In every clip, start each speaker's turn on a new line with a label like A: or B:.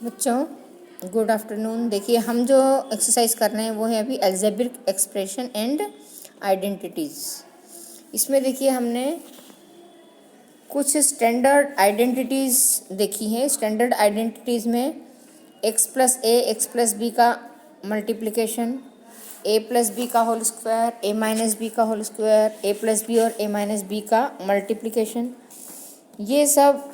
A: बच्चों good afternoon. देखिए हम जो एक्सरसाइज कर रहे हैं वो है अभी अलजेब्रिक एक्सप्रेशन एंड आइडेंटिटीज़। इसमें देखिए हमने कुछ स्टैंडर्ड आइडेंटिटीज़ देखी हैं। स्टैंडर्ड आइडेंटिटीज़ में x plus a x plus b का मल्टीप्लिकेशन, a प्लस बी का whole square, a minus b का whole square, a plus b और a माइनस बी का मल्टीप्लिकेशन, ये सब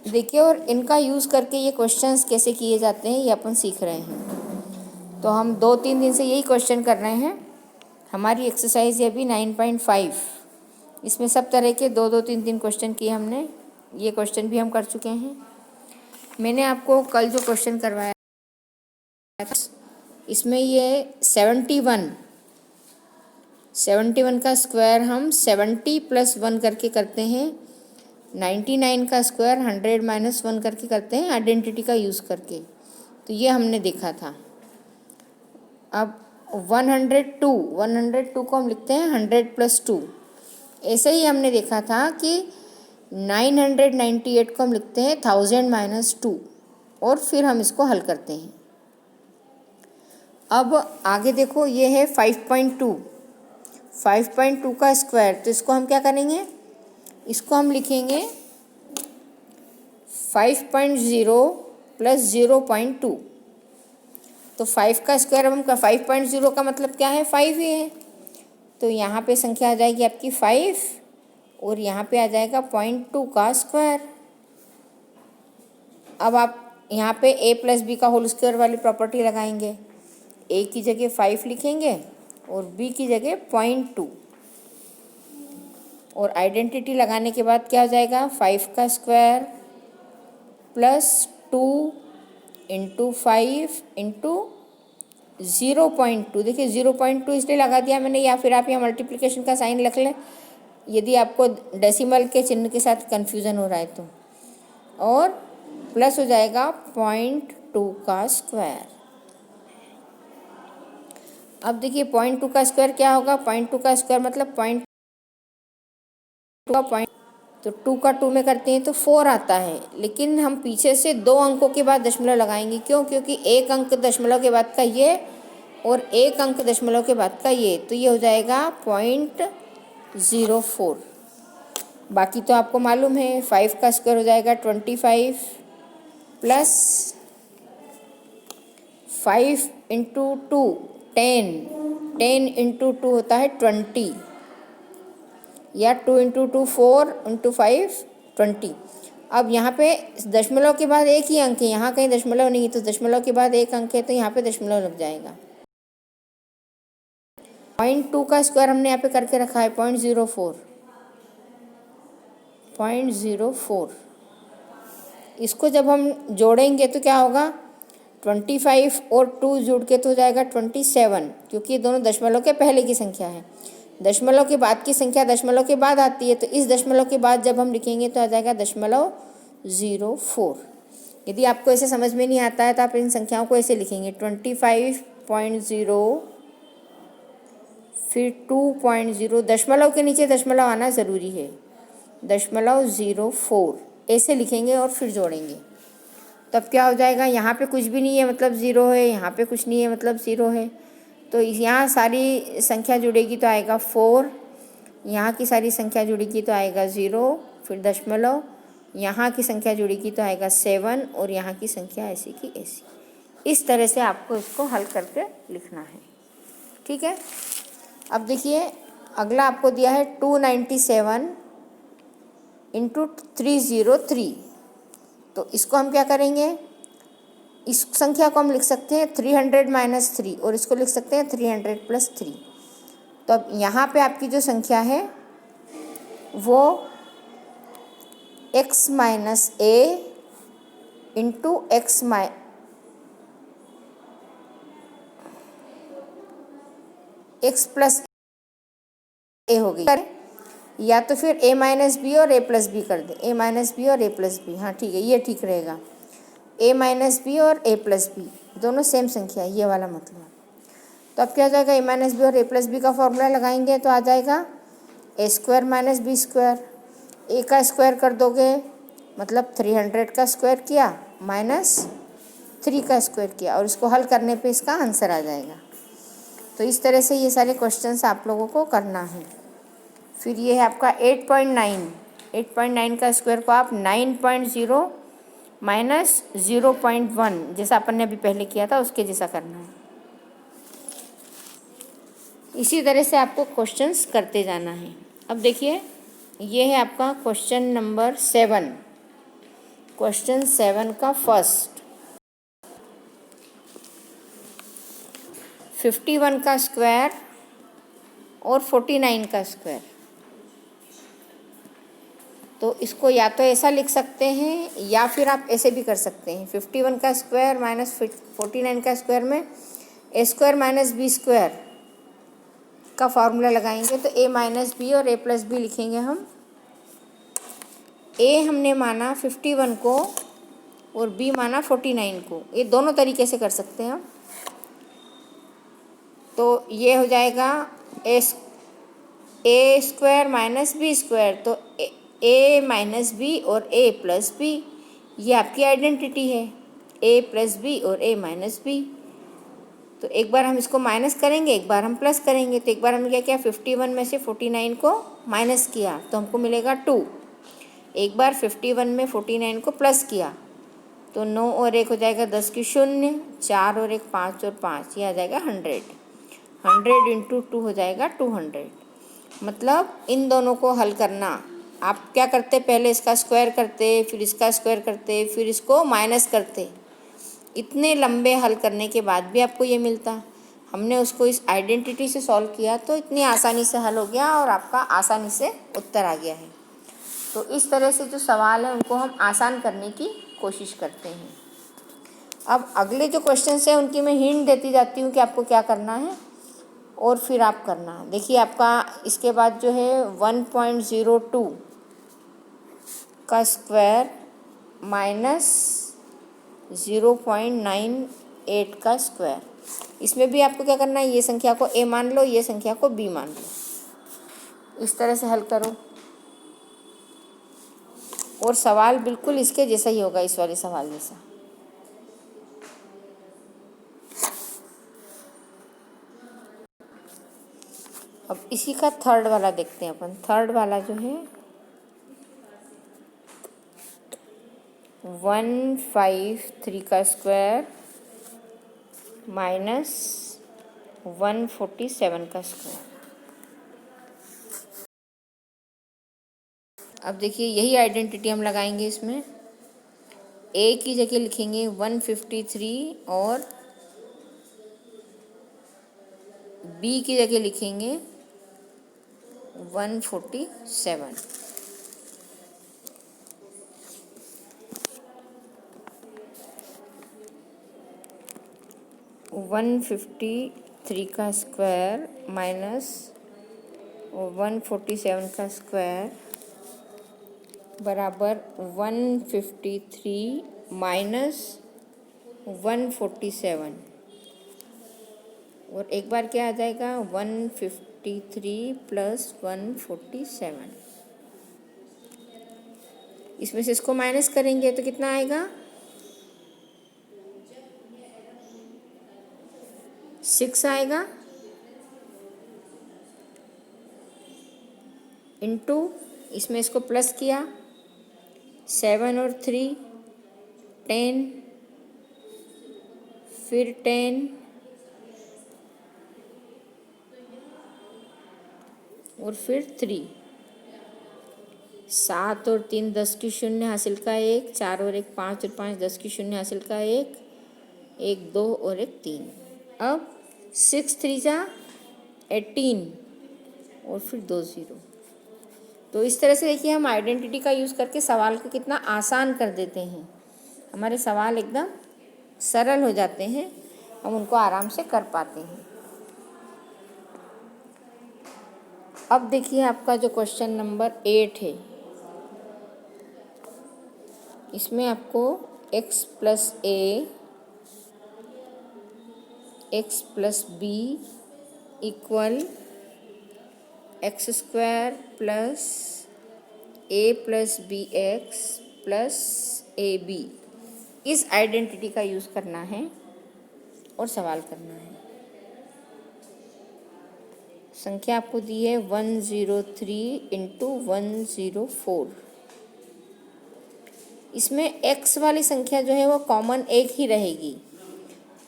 A: देखिए। और इनका यूज़ करके ये क्वेश्चंस कैसे किए जाते हैं ये अपन सीख रहे हैं। तो हम 2-3 दिन से यही क्वेश्चन कर रहे हैं। हमारी एक्सरसाइज है अभी 9.5। इसमें सब तरह के 2-2, 3-3 क्वेश्चन किए हमने। ये क्वेश्चन भी हम कर चुके हैं। मैंने आपको कल जो क्वेश्चन करवाया था इसमें ये 71 का स्क्वायर हम 70 + 1 करके करते हैं। 99 का स्क्वायर 100 - 1 करके करते हैं आइडेंटिटी का यूज़ करके। तो ये हमने देखा था। अब 102 को हम लिखते हैं 100 + 2। ऐसे ही हमने देखा था कि 998 को हम लिखते हैं 1000 - 2 और फिर हम इसको हल करते हैं। अब आगे देखो, ये है 5.2 का स्क्वायर। तो इसको हम क्या करेंगे, इसको हम लिखेंगे 5.0 + 0.2। तो 5 का स्क्वायर, अब हम 5.0 का मतलब क्या है, 5 ही है। तो यहाँ पे संख्या आ जाएगी आपकी 5 और यहाँ पे आ जाएगा 0.2 का स्क्वायर। अब आप यहाँ पे a + b का होल स्क्वायर वाली प्रॉपर्टी लगाएंगे। a की जगह 5 लिखेंगे और b की जगह 0.2 और आइडेंटिटी लगाने के बाद क्या हो जाएगा, 5 का स्क्वायर + 2 × 5 × 0.2। देखिए 0.2 इसलिए लगा दिया मैंने, या फिर आप यहाँ मल्टीप्लिकेशन का साइन रख लें यदि आपको डेसिमल के चिन्ह के साथ कन्फ्यूज़न हो रहा है तो। और प्लस हो जाएगा 0.2 का स्क्वायर। अब देखिए 0.2 का स्क्वायर क्या होगा, 0.2 का स्क्वायर मतलब 0.2 का पॉइंट, तो 2 का 2 में करते हैं तो 4 आता है। लेकिन हम पीछे से 2 अंकों के बाद दशमलव लगाएंगे। क्यों? क्योंकि 1 अंक दशमलव के बाद का ये और 1 अंक दशमलव के बाद का ये, तो ये हो जाएगा 0.04। बाकी तो आपको मालूम है, 5 का स्क्वायर हो जाएगा 25 + 5 × 2 10 × 2 होता है 20, या 2 × 2 4 × 5 20। अब यहाँ पे दशमलव के बाद एक ही अंक है, यहाँ कहीं दशमलव नहीं है, तो दशमलव के बाद एक अंक है तो यहाँ पे दशमलव लग जाएगा। 0.2 का स्क्वायर हमने यहाँ पे करके रखा है 0.04। इसको जब हम जोड़ेंगे तो क्या होगा, 25 और 2 जुड़ के तो हो जाएगा 27, क्योंकि ये दोनों दशमलव के पहले की संख्या है। दशमलव के बाद की संख्या दशमलव के बाद आती है, तो इस दशमलव के बाद जब हम लिखेंगे तो आ जाएगा 0.04। यदि आपको ऐसे समझ में नहीं आता है तो आप इन संख्याओं को ऐसे लिखेंगे 25.0 फिर 2.0, दशमलव के नीचे दशमलव आना ज़रूरी है, 0.04 ऐसे लिखेंगे और फिर जोड़ेंगे। तब क्या हो जाएगा, यहाँ पे कुछ भी नहीं है मतलब 0 है, यहाँ पे कुछ नहीं है मतलब 0 है। तो यहाँ सारी संख्या जुड़ेगी तो आएगा 4, यहाँ की सारी संख्या जुड़ेगी तो आएगा 0, फिर दशमलव, यहाँ की संख्या जुड़ेगी तो आएगा 7 और यहाँ की संख्या ऐसी की ऐसी। इस तरह से आपको इसको हल करके लिखना है, ठीक है। अब देखिए अगला आपको दिया है 297 × 303। तो इसको हम क्या करेंगे, इस संख्या को हम लिख सकते हैं 300 - 3 और इसको लिख सकते हैं 300 + 3। तो अब यहाँ पे आपकी जो संख्या है वो x - a × x + a हो गई, या तो फिर a - b और a + b कर दे, a - b और a + b। हाँ ठीक है, ये ठीक रहेगा। a - b और a + b दोनों सेम संख्या है, ये वाला मतलब। तो अब क्या हो जाएगा, a - b और a + b का फॉर्मूला लगाएंगे तो आ जाएगा a² - b²। a का स्क्वायर कर दोगे मतलब 300 का स्क्वायर किया माइनस 3 का स्क्वायर किया और इसको हल करने पे इसका आंसर आ जाएगा। तो इस तरह से ये सारे क्वेश्चंस आप लोगों को करना है। फिर ये है आपका 8.9, 8.9 का स्क्वायर को आप 9.0 माइनस 0.1 जैसा अपन ने अभी पहले किया था उसके जैसा करना है। इसी तरह से आपको क्वेश्चंस करते जाना है। अब देखिए ये है आपका क्वेश्चन नंबर 7। क्वेश्चन 7 का फर्स्ट 51 का स्क्वायर और 49 का स्क्वायर। तो इसको या तो ऐसा लिख सकते हैं या फिर आप ऐसे भी कर सकते हैं। 51 का स्क्वायर माइनस 49 का स्क्वायर में ए स्क्वायर माइनस बी स्क्वायर का फॉर्मूला लगाएंगे तो ए माइनस बी और ए प्लस बी लिखेंगे हम। ए हमने माना 51 को और बी माना 49 को, ये दोनों तरीके से कर सकते हैं हम। तो ये हो जाएगा ए स्क्वायर माइनस बी स्क्वायर, तो ए माइनस बी और ए प्लस बी, ये आपकी आइडेंटिटी है, ए प्लस बी और ए माइनस बी। तो एक बार हम इसको माइनस करेंगे, एक बार हम प्लस करेंगे। तो एक बार हमने क्या किया, 51 में से 49 को माइनस किया तो हमको मिलेगा 2। एक बार 51 में 49 को प्लस किया तो 9 और 1 हो जाएगा 10 की 0, 4 और 1 5 और 5, ये आ जाएगा 100। 100 इंटू 2 हो जाएगा 200। मतलब इन दोनों को हल करना, आप क्या करते, पहले इसका स्क्वायर करते, फिर इसका स्क्वायर करते, फिर इसको माइनस करते। इतने लंबे हल करने के बाद भी आपको ये मिलता। हमने उसको इस आइडेंटिटी से सॉल्व किया तो इतनी आसानी से हल हो गया और आपका आसानी से उत्तर आ गया है। तो इस तरह से जो सवाल है उनको हम आसान करने की कोशिश करते हैं। अब अगले जो क्वेश्चंस हैं उनकी मैं हिंट देती जाती हूँ कि आपको क्या करना है और फिर आप करना। देखिए आपका इसके बाद जो है 1.02 का स्क्वायर माइनस 0.98 का स्क्वायर। इसमें भी आपको क्या करना है, ये संख्या को ए मान लो, ये संख्या को बी मान लो। इस तरह से हल करो और सवाल बिल्कुल इसके जैसा ही होगा, इस वाले सवाल जैसा। अब इसी का थर्ड वाला देखते हैं अपन। थर्ड वाला जो है 153 का स्क्वायर माइनस 147 का स्क्वायर। अब देखिए यही आइडेंटिटी हम लगाएंगे इसमें। ए की जगह लिखेंगे 153 और बी की जगह लिखेंगे 147। वन 153 का स्क्वायर माइनस 147 का स्क्वायर बराबर 153 माइनस 147 और एक बार क्या आ जाएगा 153 प्लस 147। इसमें से इसको माइनस करेंगे तो कितना आएगा 6 आएगा, इनटू इसमें इसको प्लस किया 7 और 3 10, फिर 10 और फिर 3, 7 और 3 10 की 0 हासिल का 1, 4 और 1 5 और 5 10 की 0 हासिल का 1, 1 2 और 1 3। अब 6 3 जा 18 और फिर 2 0। तो इस तरह से देखिए हम आइडेंटिटी का यूज़ करके सवाल को कितना आसान कर देते हैं। हमारे सवाल एकदम सरल हो जाते हैं, हम उनको आराम से कर पाते हैं। अब देखिए आपका जो क्वेश्चन नंबर 8 है, इसमें आपको x plus a x plus b equal x square plus a plus b x plus a b, इस आइडेंटिटी का यूज़ करना है और सवाल करना है। संख्या आपको दी है 103 इंटू 104। इसमें x वाली संख्या जो है वो कॉमन एक ही रहेगी,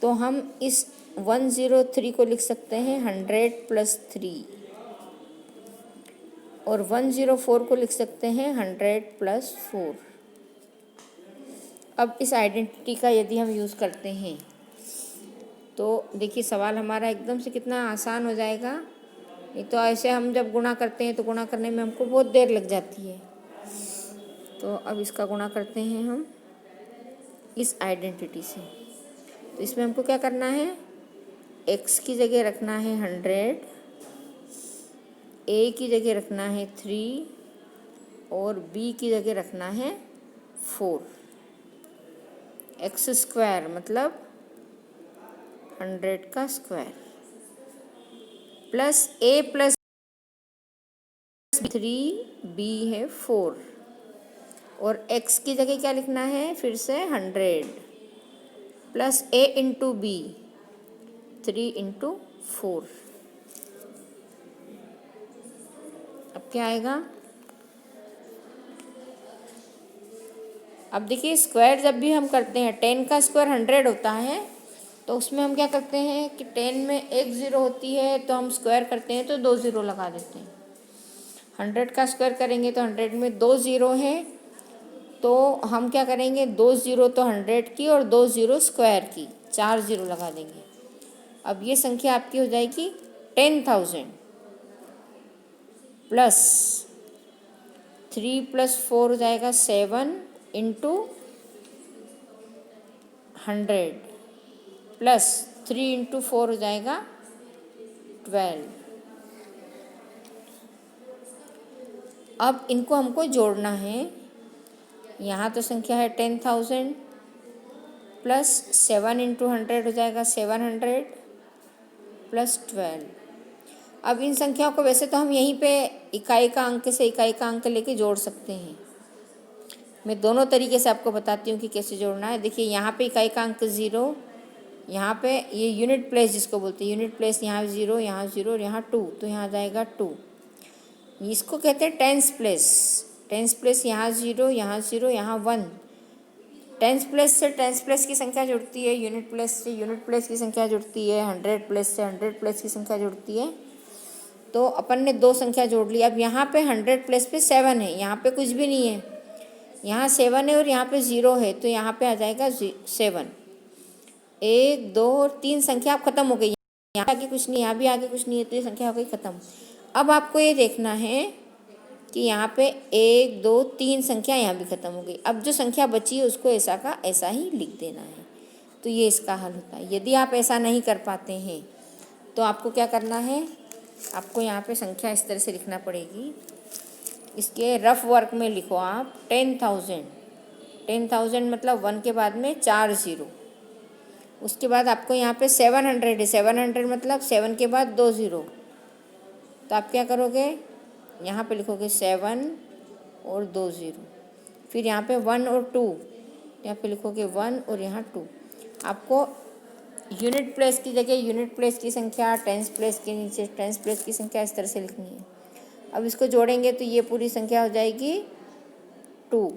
A: तो हम इस 103 को लिख सकते हैं 100 प्लस 3 और 104 को लिख सकते हैं 100 प्लस 4। अब इस आइडेंटिटी का यदि हम यूज़ करते हैं तो देखिए सवाल हमारा एकदम से कितना आसान हो जाएगा। नहीं तो ऐसे हम जब गुणा करते हैं तो गुणा करने में हमको बहुत देर लग जाती है। तो अब इसका गुणा करते हैं हम इस आइडेंटिटी से। तो इसमें हमको क्या करना है, x की जगह रखना है 100, a की जगह रखना है 3 और b की जगह रखना है 4। x स्क्वायर मतलब 100 का square plus a plus 3b है 4 और x की जगह क्या लिखना है फिर से 100 plus a into B 3 into 4। अब क्या आएगा, अब देखिए स्क्वायर जब भी हम करते हैं 10 का स्क्वायर 100 होता है, तो उसमें हम क्या करते हैं कि 10 में एक ज़ीरो होती है तो हम स्क्वायर करते हैं तो 2 ज़ीरो लगा देते हैं। 100 का स्क्वायर करेंगे तो 100 में 2 ज़ीरो है, तो हम क्या करेंगे 2 ज़ीरो तो 100 की और 2 ज़ीरो स्क्वायर की, 4 ज़ीरो लगा देंगे। अब ये संख्या आपकी हो जाएगी 10,000 प्लस 3 प्लस 4 हो जाएगा 7 इंटू 100 प्लस 3 इंटू 4 हो जाएगा 12। अब इनको हमको जोड़ना है। यहाँ तो संख्या है 10,000 प्लस 7 इंटू 100 हो जाएगा 700 प्लस 12। अब इन संख्याओं को वैसे तो हम यहीं पे इकाई का अंक से इकाई का अंक लेके जोड़ सकते हैं। मैं दोनों तरीके से आपको बताती हूँ कि कैसे जोड़ना है। देखिए यहाँ पे इकाई का अंक 0, यहाँ पे ये यूनिट प्लेस जिसको बोलते हैं, यूनिट प्लेस यहाँ 0, यहाँ 0 और यहाँ 2, तो यहाँ आ जाएगा 2। इसको कहते हैं टेंस प्लेस। टेंस प्लेस यहाँ 0, यहाँ 0, यहाँ 1। टेंस प्लेस से टेंस प्लेस की संख्या जुड़ती है, यूनिट प्लेस से यूनिट प्लेस की संख्या जुड़ती है, 100 प्लेस से 100 प्लेस की संख्या जुड़ती है। तो अपन ने दो संख्या जोड़ ली। अब यहाँ पे 100 प्लेस पे 7 है, यहाँ पे कुछ भी नहीं है, यहाँ 7 है और यहाँ पे 0 है, तो यहाँ पे आ जाएगा 7। 1 2 और 3 संख्या आप खत्म हो गई। यहाँ आगे कुछ नहीं, यहाँ भी आगे कुछ नहीं है, तो ये संख्या हो गई खत्म। अब आपको ये देखना है कि यहाँ पे 1 2 3 संख्या यहाँ भी खत्म हो गई। अब जो संख्या बची है उसको ऐसा का ऐसा ही लिख देना है। तो ये इसका हल होता है। यदि आप ऐसा नहीं कर पाते हैं तो आपको क्या करना है, आपको यहाँ पे संख्या इस तरह से लिखना पड़ेगी। इसके रफ वर्क में लिखो आप 10,000। 10,000 मतलब 1 के बाद में 4 ज़ीरो। उसके बाद आपको यहाँ पे 700 है, 700 मतलब 7 के बाद 2 ज़ीरो। तो आप क्या करोगे, यहाँ पे लिखोगे 7 और 2 ज़ीरो। फिर यहाँ पे 1 और 2, यहाँ पे लिखोगे 1 और यहाँ 2। आपको यूनिट प्लेस की जगह यूनिट प्लेस की संख्या, टेंस प्लेस के नीचे टेंस प्लेस की संख्या इस तरह से लिखनी है। अब इसको जोड़ेंगे तो ये पूरी संख्या हो जाएगी 2।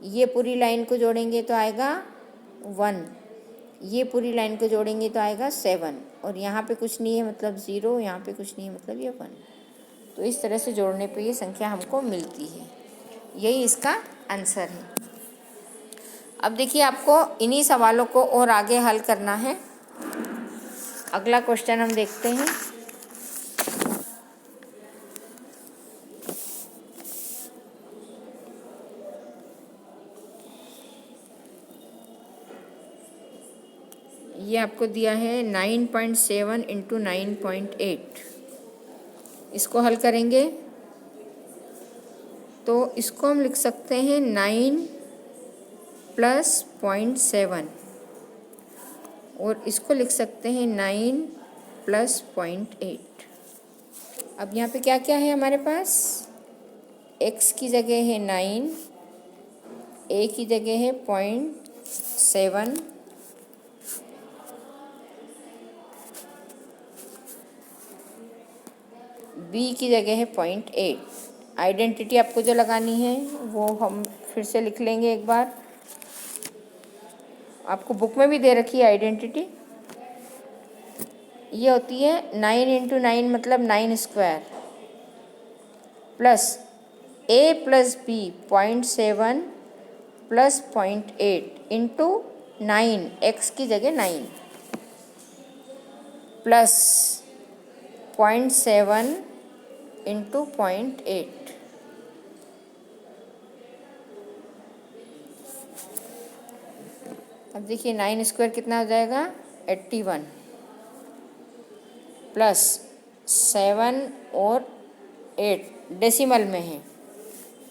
A: ये पूरी लाइन को जोड़ेंगे तो आएगा 1। ये पूरी लाइन को जोड़ेंगे तो आएगा 7 और यहाँ पे कुछ नहीं है मतलब 0, यहाँ पे कुछ नहीं है मतलब ये 1। तो इस तरह से जोड़ने पे ये संख्या हमको मिलती है। यही इसका आंसर है। अब देखिए आपको इन्हीं सवालों को और आगे हल करना है। अगला क्वेश्चन हम देखते हैं। ये आपको दिया है 9.7 इंटू 9.8। इसको हल करेंगे तो इसको हम लिख सकते हैं 9 प्लस 0.7 और इसको लिख सकते हैं 9 प्लस 0.8। अब यहाँ पे क्या क्या है हमारे पास, x की जगह है 9, ए की जगह है 0.7, बी की जगह है 0.8। आइडेंटिटी आपको जो लगानी है वो हम फिर से लिख लेंगे एक बार। आपको बुक में भी दे रखी है आइडेंटिटी। ये होती है 9 इंटू 9 मतलब 9 square plus a plus b 0.7 plus 0.8 into 9, x की जगह 9 प्लस 0.7 इंटू 0.8। अब देखिए 9 स्क्वायर कितना हो जाएगा 81 प्लस 7 और 8 डेसिमल में है,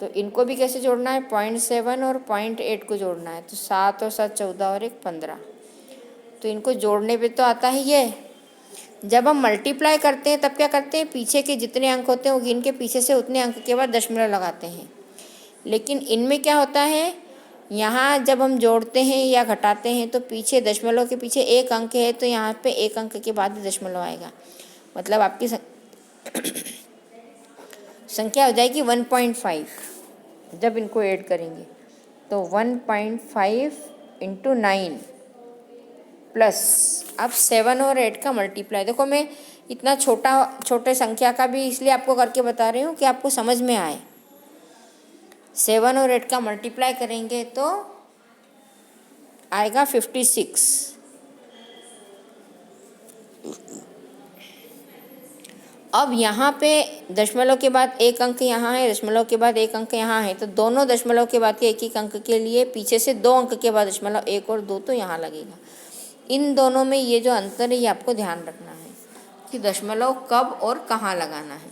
A: तो इनको भी कैसे जोड़ना है 0.7 और 0.8 को जोड़ना है। तो 7 और 7 14 और 1 15। तो इनको जोड़ने पे तो आता है ये। जब हम मल्टीप्लाई करते हैं तब क्या करते हैं, पीछे के जितने अंक होते हैं वो गिन के पीछे से उतने अंक के बाद दशमलव लगाते हैं। लेकिन इनमें क्या होता है, यहाँ जब हम जोड़ते हैं या घटाते हैं तो पीछे दशमलव के पीछे एक अंक है, तो यहाँ पे एक अंक के बाद ही दशमलव आएगा। मतलब आपकी संख्या हो जाएगी 1.5 जब इनको ऐड करेंगे। तो 1.5 इंटू 9 प्लस अब 7 और 8 का मल्टीप्लाई। देखो मैं इतना छोटे संख्या का भी इसलिए आपको करके बता रही हूँ कि आपको समझ में आए। 7 और 8 का मल्टीप्लाई करेंगे तो आएगा 56। अब यहाँ पे दशमलव के बाद एक अंक यहाँ है, दशमलव के बाद एक अंक यहाँ है, तो दोनों दशमलव के बाद के एक एक अंक के लिए पीछे से 2 अंक के बाद दशमलव 1 और 2 तो यहाँ लगेगा। इन दोनों में ये जो अंतर है ये आपको ध्यान रखना है कि दशमलव कब और कहाँ लगाना है।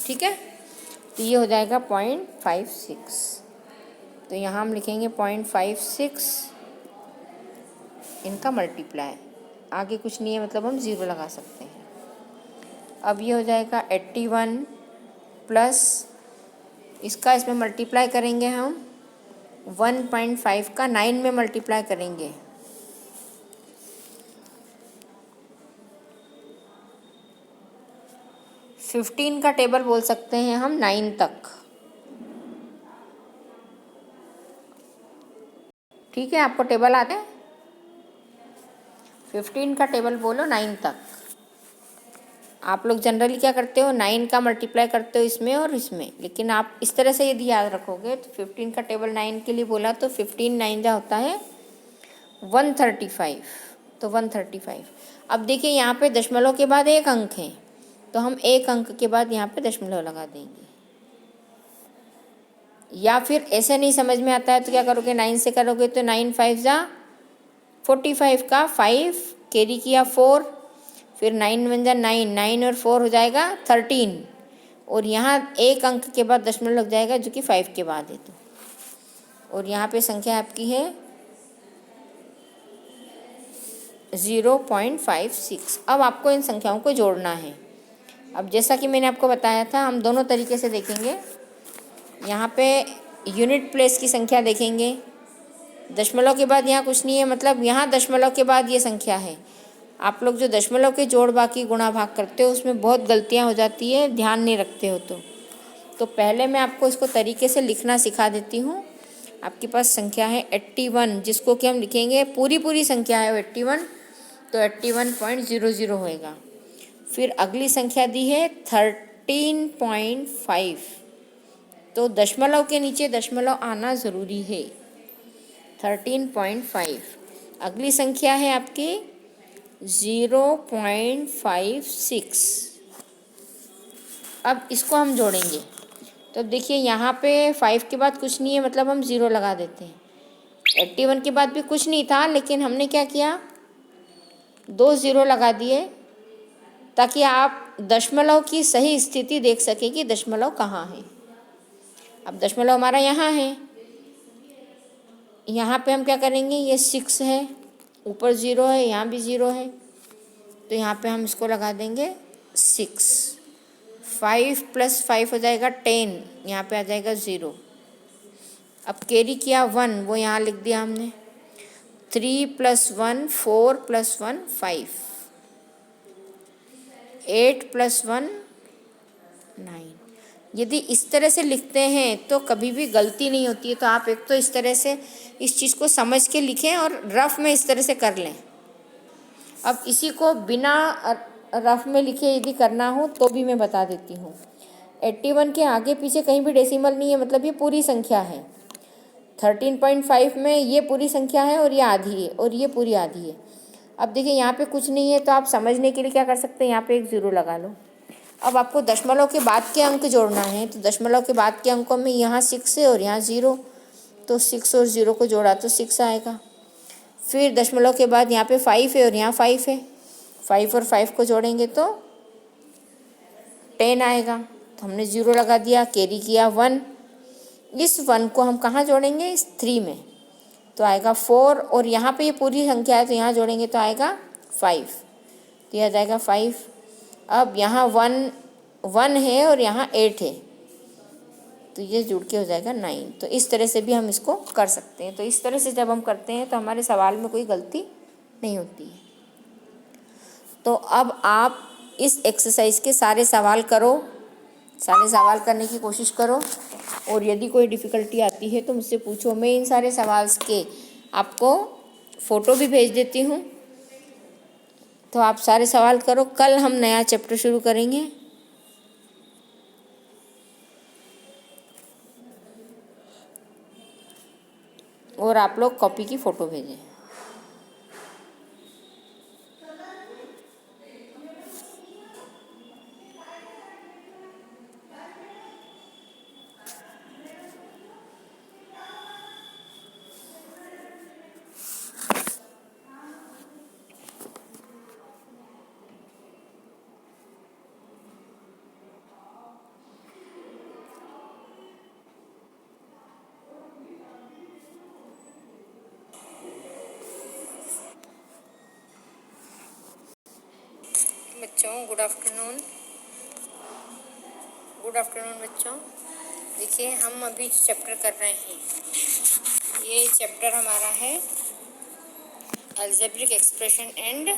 A: ठीक है, तो ये हो जाएगा 0.56। तो यहाँ हम लिखेंगे 0.56 इनका मल्टीप्लाई। आगे कुछ नहीं है, मतलब हम 0 लगा सकते हैं। अब ये हो जाएगा 81 प्लस इसका इसमें मल्टीप्लाई करेंगे हम 1.5 का 9 में मल्टीप्लाई करेंगे। फिफ्टीन का टेबल बोल सकते हैं हम 9 तक। ठीक है, आपको टेबल आते हैं, 15 का टेबल बोलो 9 तक। आप लोग जनरली क्या करते हो, 9 का मल्टीप्लाई करते हो इसमें और इसमें, लेकिन आप इस तरह से यदि याद रखोगे तो 15 का टेबल 9 के लिए बोला तो 15 9 जा होता है 135। तो 135। अब देखिए यहाँ पे दशमलव के बाद एक अंक है, तो हम एक अंक के बाद यहाँ पे दशमलव लगा देंगे। या फिर ऐसे नहीं समझ में आता है तो क्या करोगे, 9 से करोगे तो 9 5 जा 45 का 5 कैरी किया 4, फिर 9 1 जा 9, 9 और 4 हो जाएगा 13, और यहाँ एक अंक के बाद दशमलव लग जाएगा जो कि 5 के बाद है। तो और यहाँ पे संख्या आपकी है 0.56। अब आपको इन संख्याओं को जोड़ना है। अब जैसा कि मैंने आपको बताया था, हम दोनों तरीके से देखेंगे। यहाँ पे यूनिट प्लेस की संख्या देखेंगे, दशमलव के बाद यहाँ कुछ नहीं है, मतलब यहाँ दशमलव के बाद ये संख्या है। आप लोग जो दशमलव के जोड़ बाकी गुणा भाग करते हो उसमें बहुत गलतियाँ हो जाती है, ध्यान नहीं रखते हो। तो पहले मैं आपको इसको तरीके से लिखना सिखा देती हूँ। आपके पास संख्या है 81, जिसको कि हम लिखेंगे पूरी संख्या है 81, तो 81.00 होएगा। फिर अगली संख्या दी है 13.5, तो दशमलव के नीचे दशमलव आना ज़रूरी है। 13.5। अगली संख्या है आपकी 0.56। अब इसको हम जोड़ेंगे तो देखिए यहाँ पे 5 के बाद कुछ नहीं है, मतलब हम 0 लगा देते हैं। 81 के बाद भी कुछ नहीं था, लेकिन हमने क्या किया, 2 0 लगा दिए ताकि आप दशमलव की सही स्थिति देख सकें कि दशमलव कहाँ है। अब दशमलव हमारा यहाँ है, यहाँ पे हम क्या करेंगे, ये 6 है, ऊपर 0 है, यहाँ भी 0 है, तो यहाँ पे हम इसको लगा देंगे 6। 5 + 5 हो जाएगा 10, यहाँ पे आ जाएगा 0। अब कैरी किया 1, वो यहाँ लिख दिया हमने। 3 + 1 4 + 1 5, 8 + 1 9। यदि इस तरह से लिखते हैं तो कभी भी गलती नहीं होती है। तो आप एक तो इस तरह से इस चीज़ को समझ के लिखें और रफ में इस तरह से कर लें। अब इसी को बिना रफ में लिखे यदि करना हो तो भी मैं बता देती हूँ। 81 के आगे पीछे कहीं भी डेसिमल नहीं है, मतलब ये पूरी संख्या है। 13.5 में ये पूरी संख्या है और ये आधी है और ये पूरी आधी है। अब देखिए यहाँ पे कुछ नहीं है तो आप समझने के लिए क्या कर सकते हैं, यहाँ पे एक ज़ीरो लगा लो। अब आपको दशमलव के बाद के अंक जोड़ना है, तो दशमलव के बाद के अंकों में यहाँ 6 है और यहाँ 0, तो 6 और 0 को जोड़ा तो 6 आएगा। फिर दशमलव के बाद यहाँ पे 5 है और यहाँ 5 है, 5 और 5 को जोड़ेंगे तो 10 आएगा। तो हमने 0 लगा दिया, कैरी किया 1। इस 1 को हम कहाँ जोड़ेंगे, इस 3 में, तो आएगा 4। और यहाँ पे ये पूरी संख्या है तो यहाँ जोड़ेंगे तो आएगा 5, तो यह जाएगा 5। अब यहाँ 1 है और यहाँ 8 है, तो ये जुड़ के हो जाएगा 9। तो इस तरह से भी हम इसको कर सकते हैं। तो इस तरह से जब हम करते हैं तो हमारे सवाल में कोई गलती नहीं होती है। तो अब आप इस एक्सरसाइज के सारे सवाल करो, सारे सवाल करने की कोशिश करो, और यदि कोई डिफ़िकल्टी आती है तो मुझसे पूछो। मैं इन सारे सवाल के आपको फ़ोटो भी भेज देती हूँ। तो आप सारे सवाल करो। कल हम नया चैप्टर शुरू करेंगे। और आप लोग कॉपी की फ़ोटो भेजें। बच्चों गुड आफ्टरनून। गुड आफ्टरनून बच्चों। देखिए हम अभी चैप्टर कर रहे हैं, ये चैप्टर हमारा है अलजेब्रिक एक्सप्रेशन एंड